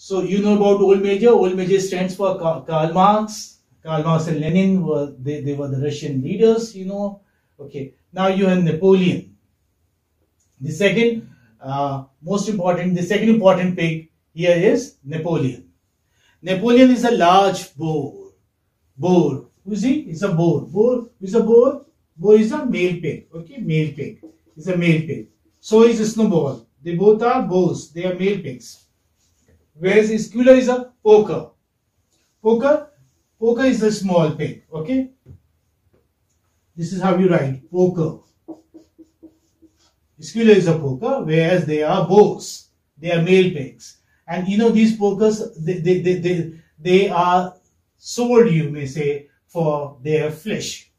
So you know about old major. Old major stands for Karl Marx. Karl Marx and Lenin were they were the Russian leaders. Okay. Now you have Napoleon. The second the second important pig here is Napoleon. Napoleon is a large boar. Boar. You see, it's a boar. Boar is a boar. Boar is a male pig. Okay, male pig. It's a male pig. So is a snowball. They both are boars. They are male pigs. Whereas Esquila is a poker. Poker is a small pig. Okay. This is how you write poker. Esquila is a poker, whereas they are boars. They are male pigs. And these pokers, they are sold, you may say, for their flesh.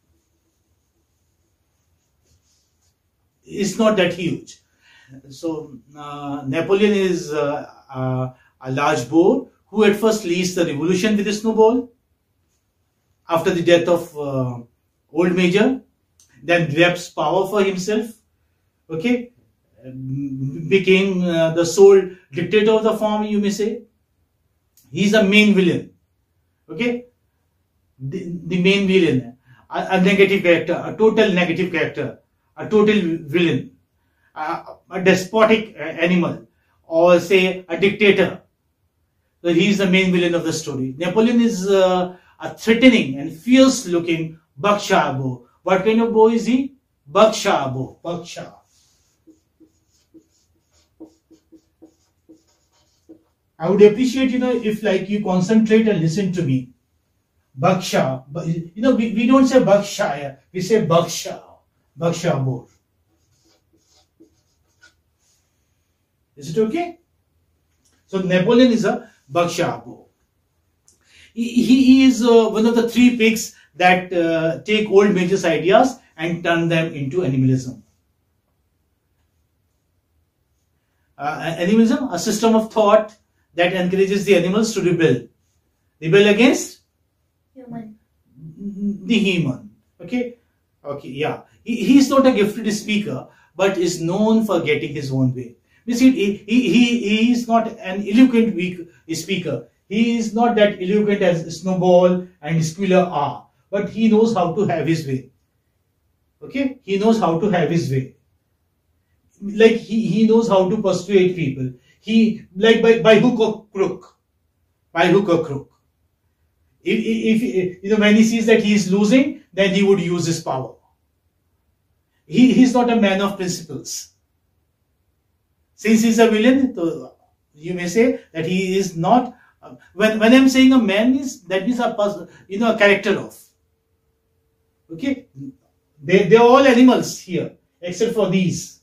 It's not that huge. So Napoleon is a large boar who at first leads the revolution with a snowball. After the death of old major, then grabs power for himself. Okay, became the sole dictator of the farm, you may say. He's a main villain. Okay, the main villain, a negative character, a total negative character, a total villain, a despotic animal, or say a dictator. So he's the main villain of the story. Napoleon is a threatening and fierce looking Buckshire boar. What kind of boar is he? Buckshire boar. Buckshire. I would appreciate, if you concentrate and listen to me. Buckshire. We don't say Buckshire. We say Buckshire. Buckshire boar. Is it okay? So Napoleon is a Buckshire boar. He is one of the three pigs that take old major's ideas and turn them into animalism. Animalism, a system of thought that encourages the animals to rebel. Rebel against? Human. The human. Okay? Okay, yeah. He is not a gifted speaker, but is known for getting his own way. You see, he is not an eloquent speaker. He is not that eloquent as Snowball and Esquila are. But he knows how to have his way. Okay? He knows how to have his way. Like he knows how to persuade people. He, like by hook or crook. By hook or crook. If when he sees that he is losing, then he would use his power. He's not a man of principles. Since he's a villain, so you may say that he is not. When I'm saying a man, that means a person, a character of. Okay, they're all animals here, except for these.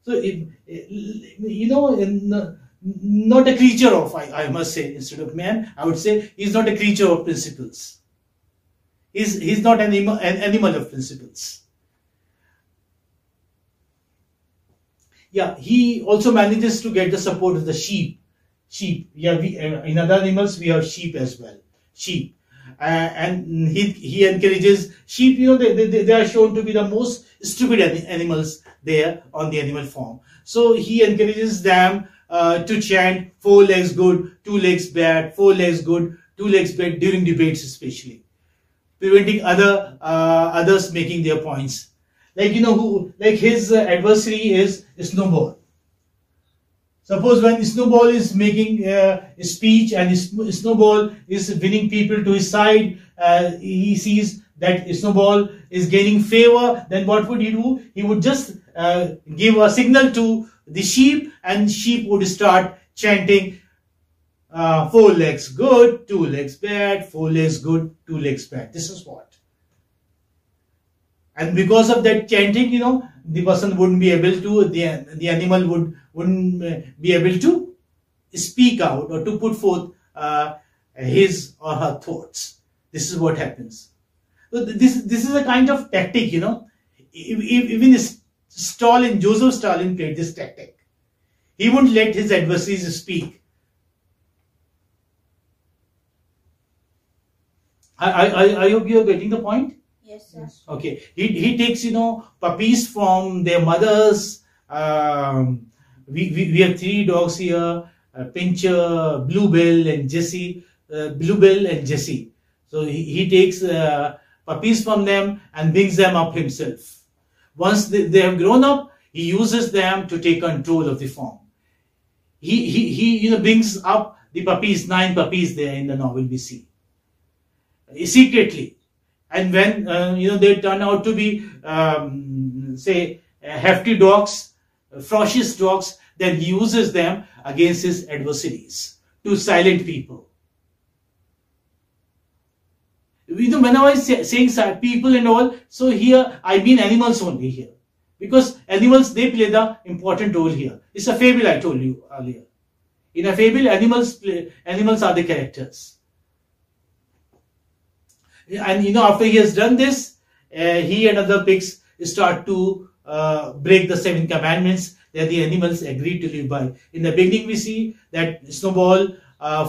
So not a creature of. I must say, instead of man, I would say he's not a creature of principles. He's not an animal of principles. Yeah, he also manages to get the support of the sheep. Yeah, in other animals we have sheep as well. Sheep, and he encourages sheep. They are shown to be the most stupid animals there on the animal farm. So he encourages them to chant 4 legs good, 2 legs bad, 4 legs good, 2 legs bad during debates, especially preventing others making their points. Like his adversary is Snowball. Suppose when Snowball is making a speech and Snowball is winning people to his side, he sees that Snowball is gaining favor, then what would he do? He would just give a signal to the sheep, and sheep would start chanting 4 legs good, 2 legs bad, 4 legs good, 2 legs bad. This is what. And because of that chanting, the person wouldn't be able to, the animal wouldn't be able to speak out or to put forth his or her thoughts. This is what happens. So this is a kind of tactic, Even Joseph Stalin played this tactic. He wouldn't let his adversaries speak. I hope you are getting the point. Yes, sir. Okay. He takes, puppies from their mothers, we have three dogs here: Pincher, Bluebell, and Jessie. Bluebell and Jessie. So he takes puppies from them and brings them up himself. Once they have grown up, he uses them to take control of the farm. He brings up the puppies, 9 puppies there in the novel we see, secretly. And when they turn out to be say hefty dogs, ferocious dogs, then he uses them against his adversaries, to silent people. When I was saying people and all, so here I mean animals only here, because animals, they play the important role here. It's a fable, I told you earlier. In a fable, animals are the characters. And after he has done this, he and other pigs start to break the 7 commandments that the animals agreed to live by. In the beginning, we see that Snowball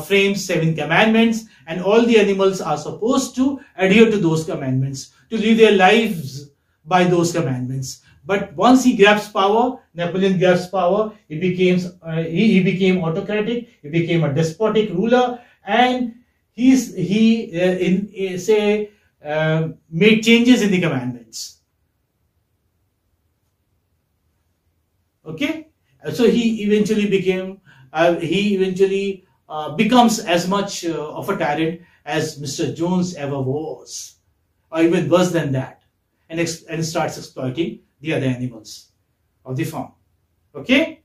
frames 7 commandments, and all the animals are supposed to adhere to those commandments, to live their lives by those commandments. But once he grabs power, Napoleon grabs power, he became autocratic, he became a despotic ruler, and he made changes in the commandments. Okay, so he eventually becomes as much of a tyrant as Mr. Jones ever was, or even worse than that, and starts exploiting the other animals of the farm. Okay?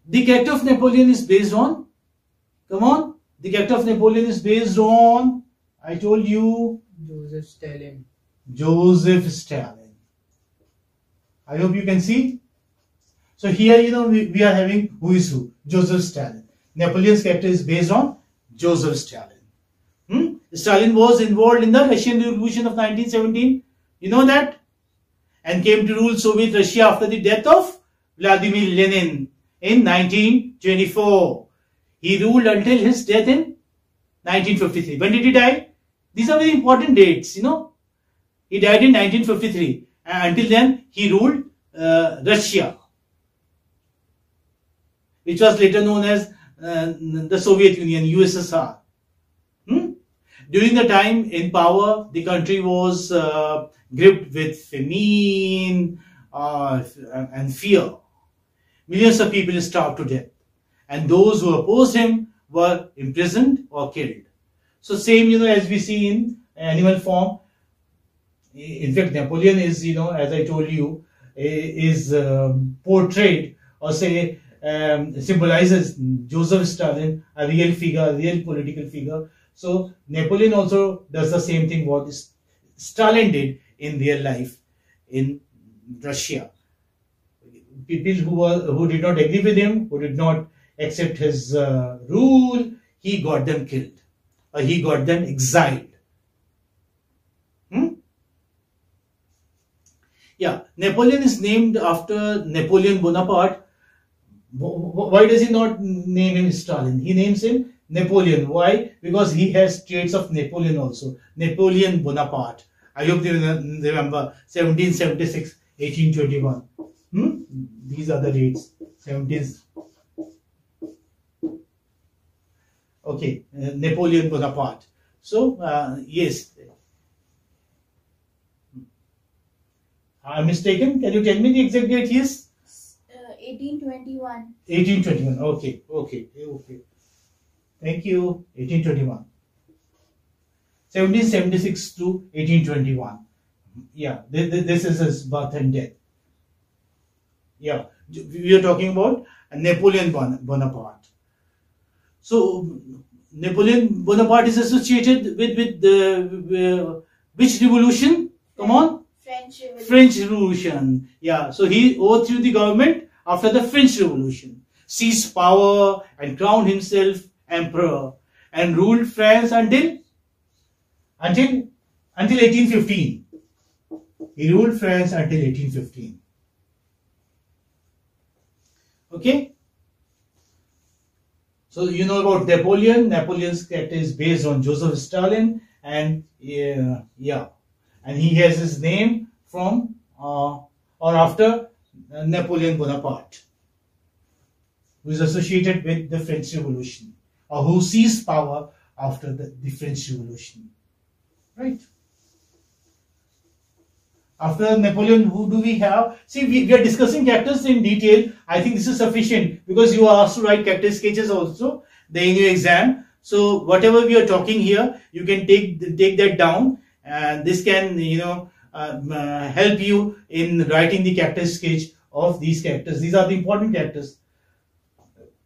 The character of Napoleon is based on, come on, the character of Napoleon is based on, I told you, Joseph Stalin. Joseph Stalin. I hope you can see. So here, we are having who is who? Joseph Stalin. Napoleon's character is based on Joseph Stalin. Stalin was involved in the Russian Revolution of 1917. You know that? And came to rule Soviet Russia after the death of Vladimir Lenin in 1924. He ruled until his death in 1953. When did he die? These are very important dates, He died in 1953. And until then, he ruled Russia, which was later known as the Soviet Union, USSR. During the time in power, the country was gripped with famine and fear. Millions of people starved to death, and those who opposed him were imprisoned or killed. So same, as we see in animal form. In fact, Napoleon is, as I told you, is portrayed, or say symbolizes Joseph Stalin, a real figure, a real political figure. So Napoleon also does the same thing what Stalin did in real life in Russia. People who did not agree with him, who did not accept his rule, he got them killed, or he got them exiled. Yeah, Napoleon is named after Napoleon Bonaparte. Why does he not name him Stalin? He names him Napoleon. Why? Because he has traits of Napoleon also. Napoleon Bonaparte. I hope you remember 1776, 1821. These are the dates. 17. Okay, Napoleon Bonaparte. So, yes. I'm mistaken. Can you tell me the exact date? Yes. 1821. 1821. Okay. Thank you. 1821. 1776 to 1821. Yeah, this is his birth and death. Yeah, we are talking about Napoleon Bonaparte. So Napoleon Bonaparte is associated with which revolution? Come on. French Revolution. Yeah, so he overthrew the government after the French Revolution, seized power and crowned himself emperor, and ruled France until 1815. He ruled France until 1815. Okay. So you know about Napoleon. Napoleon's character is based on Joseph Stalin, and and he has his name from or after Napoleon Bonaparte, who is associated with the French Revolution, or who seized power after the French Revolution. Right? After Napoleon, who do we have? See, we are discussing characters in detail. I think this is sufficient because you are asked to write character sketches also in your exam. So whatever we are talking here, you can take that down, and this can help you in writing the character sketch of these characters. These are the important characters.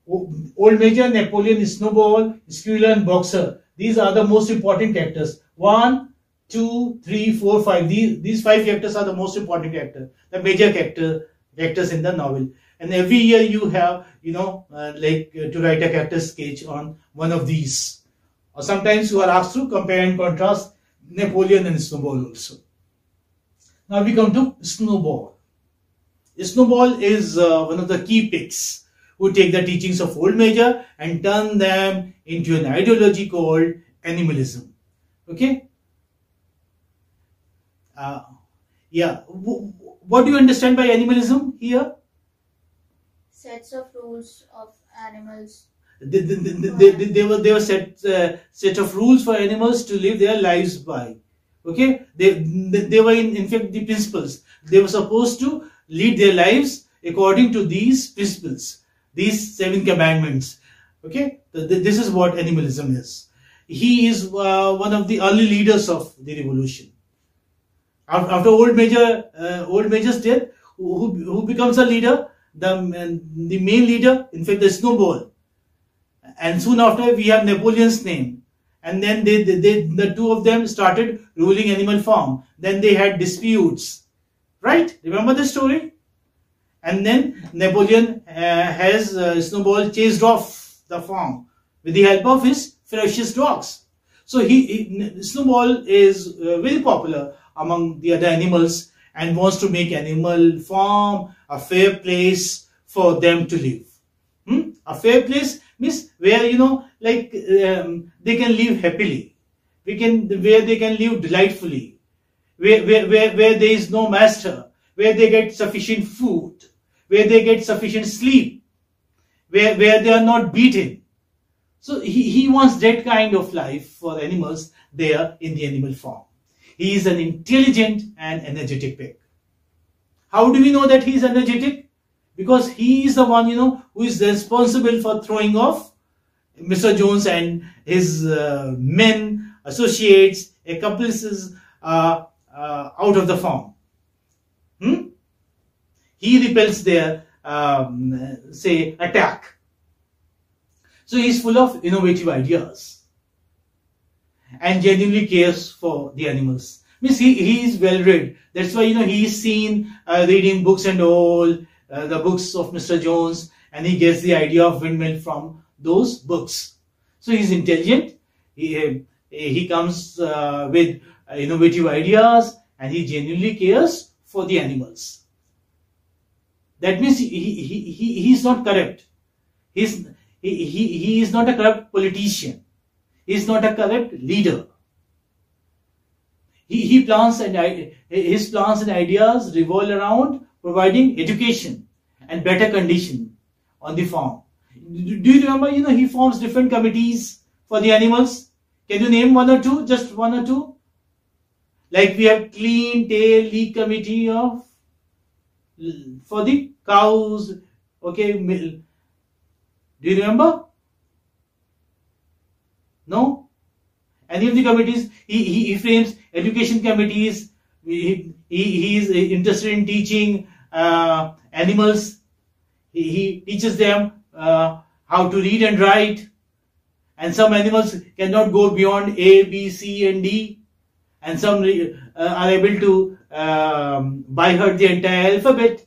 Old Major, Napoleon, Snowball, Squealer, and Boxer. These are the most important characters. 1, 2, 3, 4, 5. These 5 characters are the most important characters, the major characters in the novel. And every year you have, to write a character sketch on one of these. Or sometimes you are asked to compare and contrast Napoleon and Snowball also. Now we come to Snowball. Snowball is one of the key picks who take the teachings of Old Major and turn them into an ideology called animalism. Okay? What do you understand by animalism here? Sets of rules of animals. They were set of rules for animals to live their lives by. Okay, they were in fact the principles. They were supposed to lead their lives according to these principles, these 7 commandments. Okay, this is what animalism is. He is one of the early leaders of the revolution. After Old Major's death, who becomes a leader? The main leader, in fact, the Snowball. And soon after, we have Napoleon's name. And then the two of them started ruling Animal Farm. Then they had disputes. Right? Remember the story? And then Napoleon has Snowball chased off the farm with the help of his ferocious dogs. So Snowball is very popular among the other animals and wants to make Animal Farm a fair place for them to live. A fair place means where they can live happily, where they can live delightfully, where there is no master, where they get sufficient food, where they get sufficient sleep, where they are not beaten. So he wants that kind of life for animals there in the Animal Farm. He is an intelligent and energetic pig. How do we know that he is energetic? Because he is the one, who is responsible for throwing off Mr. Jones and his men, associates, accomplices out of the farm. He repels their, attack. So he is full of innovative ideas and genuinely cares for the animals. Means he is well read. That's why he is seen reading books and all, the books of Mr. Jones, and he gets the idea of windmill from those books. So he is intelligent. He comes with innovative ideas, and he genuinely cares for the animals. That means he is not corrupt. He is not a corrupt politician. He is not a corrupt leader. His plans and ideas revolve around providing education and better condition on the farm. Do you remember, he forms different committees for the animals? Can you name one or two? Just one or two? Like we have Clean Tail League Committee for the cows. Okay, do you remember? No? Any of the committees? He frames education committees. He is interested in teaching animals. He teaches them how to read and write. And some animals cannot go beyond A, B, C, and D. And some are able to by heart the entire alphabet.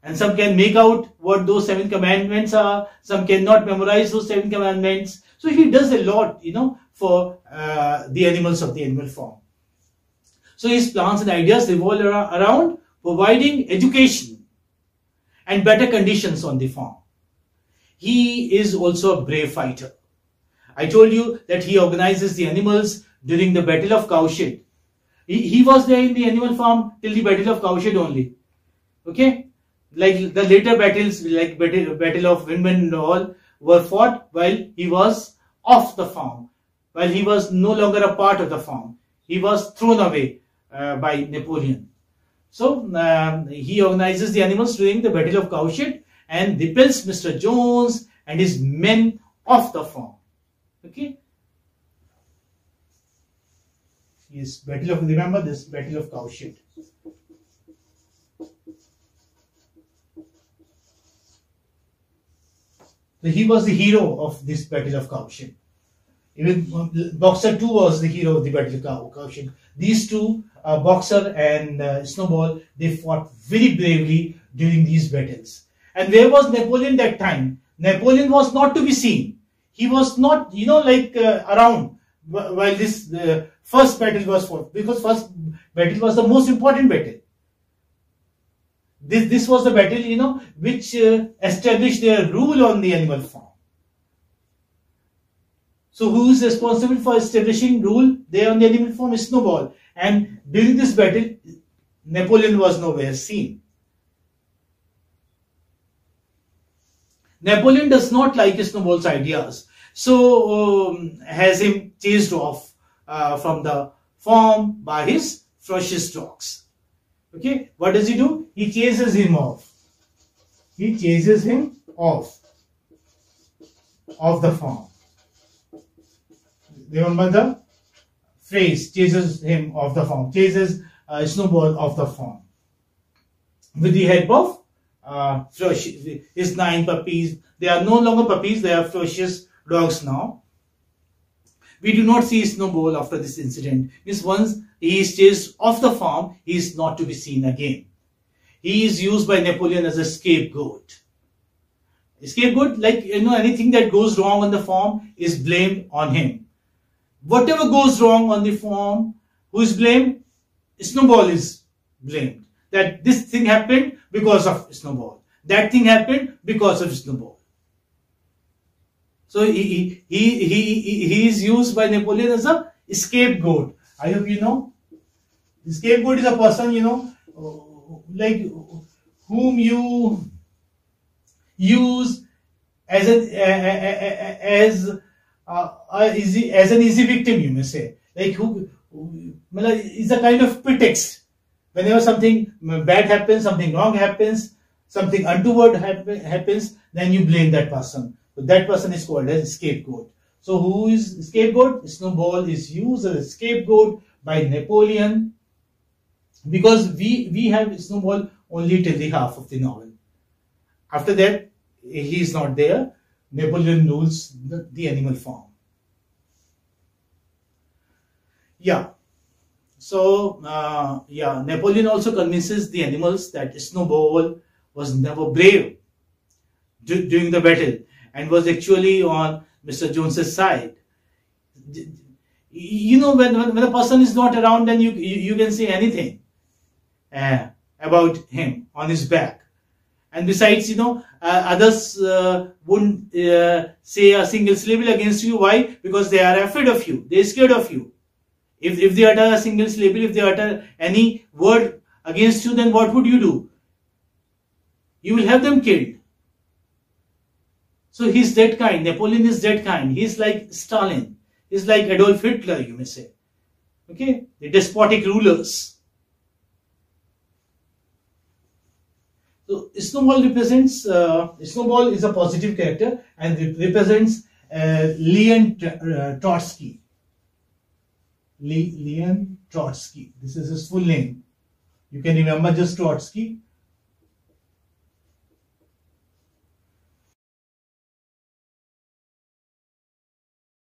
And some can make out what those 7 commandments are. Some cannot memorize those 7 commandments. So he does a lot, for the animals of the Animal Farm. So his plans and ideas revolve around providing education and better conditions on the farm. He is also a brave fighter. I told you that he organizes the animals during the Battle of Cowshed. He was there in the Animal Farm till the Battle of Cowshed only. Okay, like the later battles, like battle of Windman and all, were fought while he was off the farm, while he was no longer a part of the farm. He was thrown away by Napoleon. So he organizes the animals during the Battle of Cowshed and repels Mr. Jones and his men off the farm. Okay. Yes, remember this Battle of Cowshed. So he was the hero of this Battle of Cowshed. Even Boxer too was the hero of the Battle of Cowshed. These two, Boxer and Snowball, they fought very bravely during these battles. And where was Napoleon that time? Napoleon was not to be seen. He was not, around while this first battle was fought, because first battle was the most important battle. This was the battle, which established their rule on the animal farm. So who is responsible for establishing rule there on the animal farm? Is Snowball. And during this battle, Napoleon was nowhere seen. Napoleon does not like Snowball's ideas, so has him chased off from the farm by his ferocious dogs. Okay, what does he do? He chases him off. He chases him off the farm. Remember the phrase, chases him off the farm, chases Snowball off the farm. With the help of his 9 puppies. They are no longer puppies, they are ferocious dogs now. We do not see Snowball after this incident. Means once he is chased off the farm, he is not to be seen again. He is used by Napoleon as a scapegoat. A scapegoat, like anything that goes wrong on the farm is blamed on him. Whatever goes wrong on the farm, who is blamed? Snowball is blamed. That this thing happened because of Snowball. That thing happened because of Snowball. So he is used by Napoleon as a scapegoat. I hope you know. The scapegoat is a person, like whom you use as an easy victim, you may say. Like who is a kind of pretext. Whenever something bad happens, something wrong happens, something untoward happens, then you blame that person. So that person is called as scapegoat. So who is scapegoat? Snowball is used as a scapegoat by Napoleon, because we have Snowball only till the half of the novel. After that, he is not there. Napoleon rules the animal farm. Yeah. So, Napoleon also convinces the animals that Snowball was never brave during the battle and was actually on Mr. Jones's side. When a person is not around, then you can say anything about him on his back. And besides, others wouldn't say a single syllable against you. Why? Because they are afraid of you. They are scared of you. If they utter a single syllable, if they utter any word against you, then what would you do? You will have them killed. So he's that kind. Napoleon is that kind. He's like Stalin. He's like Adolf Hitler, you may say. Okay? The despotic rulers. So Snowball Snowball is a positive character and represents Leon Trotsky. Leon Trotsky. This is his full name. You can remember just Trotsky.